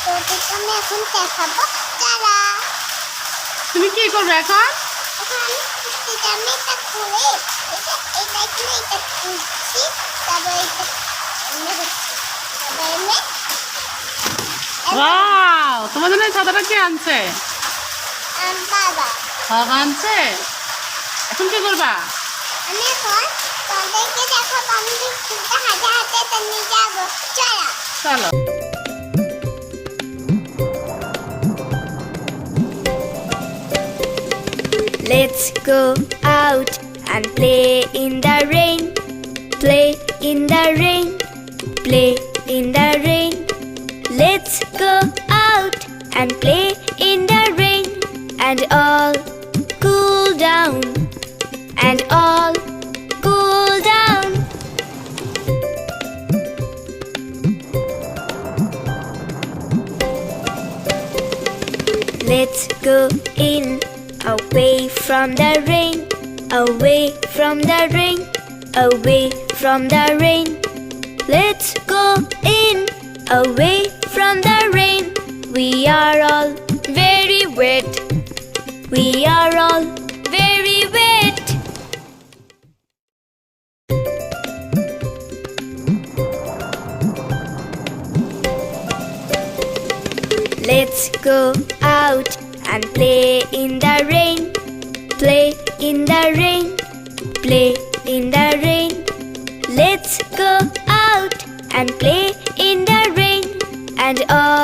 তোদেরকে আমি এখন দেখাবো তারা। তুমি কি করবে এখন? এখন আমি কুস্তিটা আমি এটা করে এটা এখানে এটা তুলছি, তারপর এটা এনে হচ্ছে, তারপর এনে ওয়াও, তোমার জন্য এই ছাতাটা কে আনছে? বাবা। বাবা আনছে। এখন কি করবা? আমি এখন তোদেরকে দেখাবো আমি বিস্কুটটা হাতে হাতে এটা নিয়ে যাবো। চলো চলো। Let's go out and play in the rain. Play in the rain. Play in the rain. Let's go out and play in the rain. And all cool down. And all cool down. Let's go in, away from the rain, away from the rain, away from the rain. Let's go in, away from the rain. We are all very wet. We are all very wet. Let's go out and play in the rain. Play in the rain. Play in the rain. Let's go out and play in the rain. And all